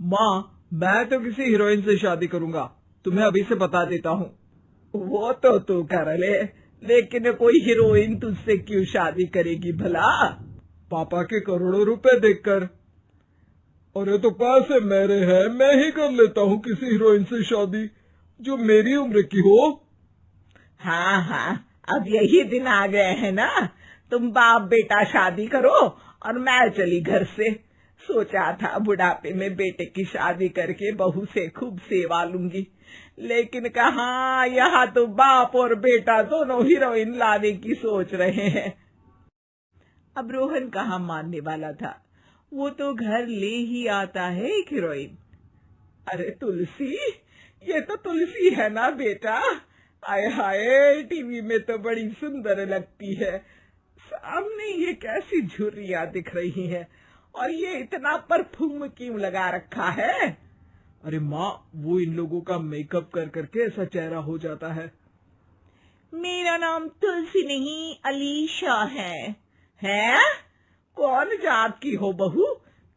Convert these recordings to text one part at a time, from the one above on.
माँ, मैं तो किसी हीरोइन से शादी करूंगा, तुम्हें अभी से बता देता हूँ। वो तो तू कर ले, लेकिन कोई हीरोइन तुझसे क्यों शादी करेगी भला? पापा के करोड़ों रुपए देखकर। अरे तो पैसे मेरे हैं, मैं ही कर लेता हूँ किसी हीरोइन से शादी जो मेरी उम्र की हो। हाँ हाँ, अब यही दिन आ गए हैं ना, तुम बाप बेटा शादी करो और मैं चली घर से। सोचा था बुढ़ापे में बेटे की शादी करके बहू से खूब सेवा लूंगी, लेकिन कहाँ, यहाँ तो बाप और बेटा दोनों हीरोइन लाने की सोच रहे हैं। अब रोहन कहाँ मानने वाला था, वो तो घर ले ही आता है एक हीरोइन। अरे तुलसी, ये तो तुलसी है ना बेटा? आय हाय, टीवी में तो बड़ी सुंदर लगती है, सामने ये कैसी झुर्रियां दिख रही है, और ये इतना परफ्यूम क्यों लगा रखा है? अरे माँ, वो इन लोगों का मेकअप कर करके ऐसा चेहरा हो जाता है। मेरा नाम तुलसी नहीं अलीशा है। हैं? कौन जात की हो बहू?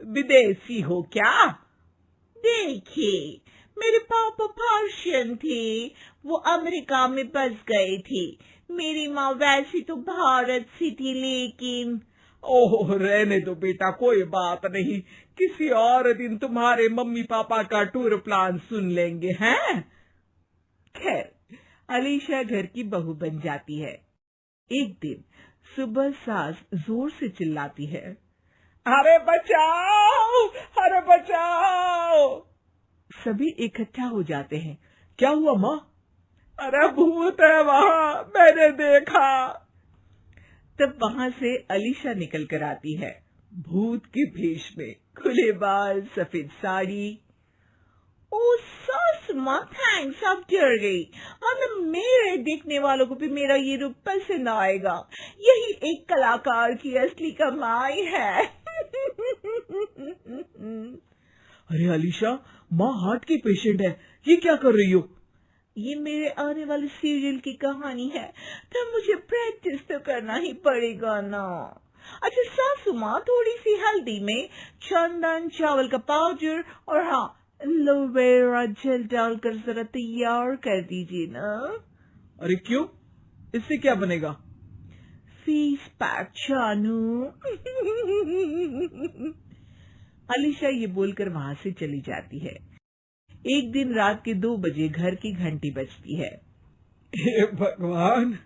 विदेशी हो क्या? देखिए, मेरे पापा पर्शियन थे, वो अमेरिका में बस गए थे। मेरी माँ वैसी तो भारत से थी, लेकिन ओह, रहने दो बेटा, कोई बात नहीं, किसी और दिन तुम्हारे मम्मी पापा का टूर प्लान सुन लेंगे हैं। खैर, अलीशा घर की बहू बन जाती है। एक दिन सुबह सास जोर से चिल्लाती है, अरे बचाओ, अरे बचाओ। सभी इकट्ठा हो जाते हैं। क्या हुआ माँ? अरे भूत है वहाँ, मैंने देखा। तब वहाँ से अलीशा निकल कर आती है, भूत के भेष में, खुले बाल, सफेद साड़ी। ओ सास माँ, थैंक्स, अब डर गई। मतलब मेरे देखने वालों को भी मेरा ये रूप पसंद आएगा। यही एक कलाकार की असली कमाई है। अरे अलीशा, माँ हार्ट की पेशेंट है, ये क्या कर रही हो? ये मेरे आने वाले सीरियल की कहानी है, तो मुझे प्रैक्टिस तो करना ही पड़ेगा ना। अच्छा सासू माँ, थोड़ी सी हल्दी में चंदन, चावल का पाउडर और हाँ, एलोवेरा जेल डालकर जरा तैयार कर दीजिए ना। अरे क्यों, इससे क्या बनेगा? फेस पैक जानू। अलीशा ये बोलकर वहाँ से चली जाती है। एक दिन रात के 2 बजे घर की घंटी बजती है। हे भगवान,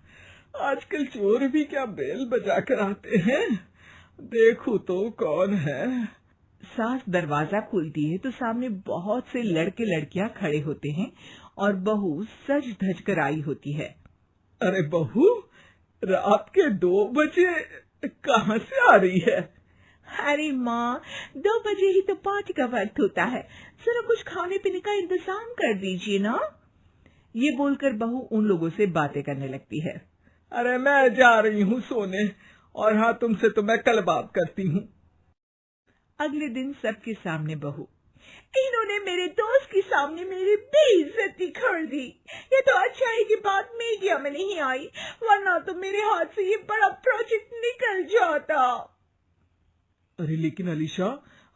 आजकल चोर भी क्या बेल बजा कर आते हैं, देखो तो कौन है। सास दरवाजा खोलती है तो सामने बहुत से लड़के लड़कियां खड़े होते हैं और बहू सज धज कर आई होती है। अरे बहू, रात के 2 बजे कहाँ से आ रही है? अरे माँ, 2 बजे ही तो पार्टी का वक्त होता है, जरा कुछ खाने पीने का इंतजाम कर दीजिए ना। ये बोलकर बहू उन लोगों से बातें करने लगती है। अरे मैं जा रही हूँ सोने, और हाँ, तुमसे तो मैं कल बात करती हूँ। अगले दिन सबके सामने बहू, इन्होंने मेरे दोस्त के सामने मेरी बेइज्जती कर दी। ये तो अच्छा है कि बात मीडिया में नहीं आई, वरना तो मेरे हाथ से ये बड़ा प्रोजेक्ट निकल जाता। अरे लेकिन अलीशा,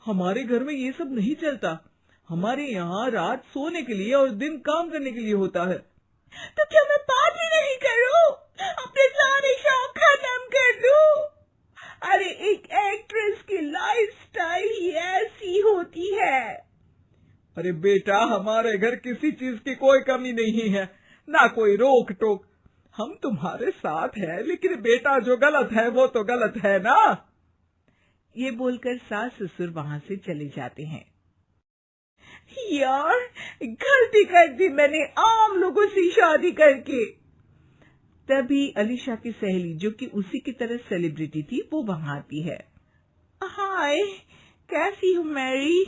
हमारे घर में ये सब नहीं चलता, हमारे यहाँ रात सोने के लिए और दिन काम करने के लिए होता है। तो क्या मैं पार्टी नहीं करूं? अपने सारे शौक खत्म कर दूं? अरे एक एक्ट्रेस की लाइफस्टाइल ही ऐसी होती है। अरे बेटा, हमारे घर किसी चीज की कोई कमी नहीं है, ना कोई रोक टोक, हम तुम्हारे साथ हैं, लेकिन बेटा जो गलत है वो तो गलत है ना। ये बोलकर सास ससुर वहाँ से चले जाते हैं। यार, गलती कर दी मैंने आम लोगों से शादी करके। तभी अलीशा की सहेली, जो कि उसी की तरह सेलिब्रिटी थी, वो वहाँ आती है। हाय, कैसी हो मैरी?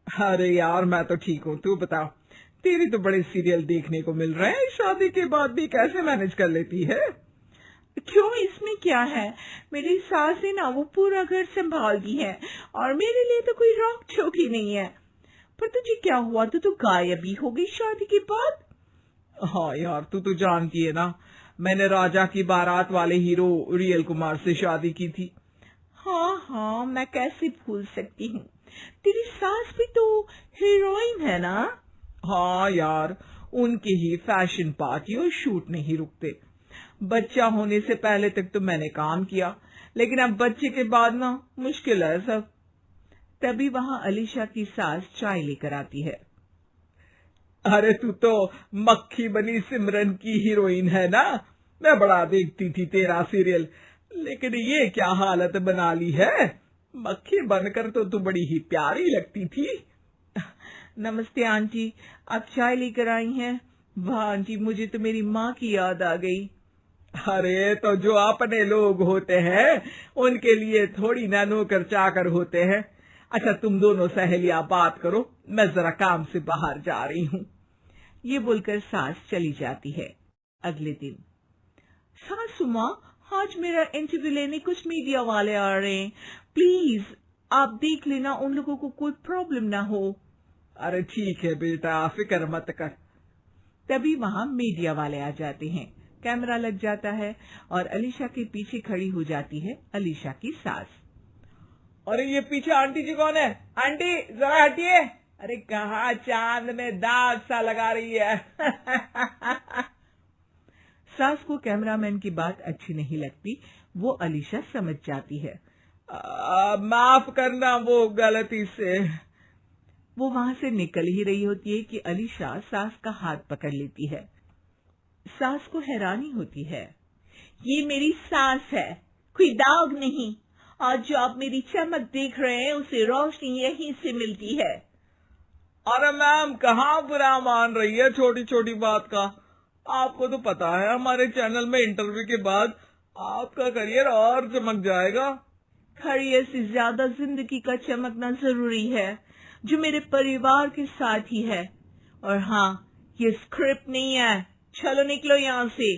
अरे यार, मैं तो ठीक हूँ, तू बता, तेरी तो बड़े सीरियल देखने को मिल रहे हैं, शादी के बाद भी कैसे मैनेज कर लेती है? क्यों, इसमें क्या है? मेरी सास है ना, वो पूरा घर संभालती है और मेरे लिए तो कोई रोक टोक ही नहीं है। पर तुझे क्या हुआ, तू गायब ही हो गई शादी के बाद? हाँ यार, तू तो जानती है ना, मैंने राजा की बारात वाले हीरो रियल कुमार से शादी की थी। हाँ हाँ, मैं कैसे भूल सकती हूँ। तेरी सास भी तो हीरोइन है ना? हाँ यार, उनके ही फैशन पार्टी और शूट नहीं रुकते। बच्चा होने से पहले तक तो मैंने काम किया, लेकिन अब बच्चे के बाद ना मुश्किल है सब। तभी वहां अलीशा की सास चाय लेकर आती है। अरे तू तो मक्खी बनी सिमरन की हीरोइन है ना, मैं बड़ा देखती थी तेरा सीरियल, लेकिन ये क्या हालत बना ली है। मक्खी बनकर तो तू बड़ी ही प्यारी लगती थी। नमस्ते आंटी, आप चाय लेकर आई हैं? वाह आंटी, मुझे तो मेरी माँ की याद आ गई। अरे तो जो अपने लोग होते हैं उनके लिए थोड़ी ना नौकर चाकर होते हैं। अच्छा तुम दोनों सहेलियां बात करो, मैं जरा काम से बाहर जा रही हूँ। ये बोलकर सास चली जाती है। अगले दिन, सासू माँ, आज मेरा इंटरव्यू लेने कुछ मीडिया वाले आ रहे हैं, प्लीज आप देख लेना उन लोगों को कोई प्रॉब्लम ना हो। अरे ठीक है बेटा, फिक्र मत कर। तभी वहां मीडिया वाले आ जाते हैं, कैमरा लग जाता है और अलीशा के पीछे खड़ी हो जाती है अलीशा की सास। अरे ये पीछे आंटी जी कौन है? आंटी जरा हटिए। अरे कहाँ चांद में दाग सा लगा रही है। सास को कैमरामैन की बात अच्छी नहीं लगती, वो अलीशा समझ जाती है। माफ करना, वो गलती से। वो वहां से निकल ही रही होती है कि अलीशा सास का हाथ पकड़ लेती है। सास को हैरानी होती है, ये मेरी सास है, कोई दाग नहीं, और जो आप मेरी चमक देख रहे हैं उसे रोशनी यहीं से मिलती है। अरे मैम, कहाँ बुरा मान रही है छोटी छोटी बात का। आपको तो पता है हमारे चैनल में इंटरव्यू के बाद आपका करियर और चमक जाएगा। करियर से ज्यादा जिंदगी का चमकना जरूरी है, जो मेरे परिवार के साथ ही है। और हाँ, ये स्क्रिप्ट नहीं है, चलो निकलो यहाँ से।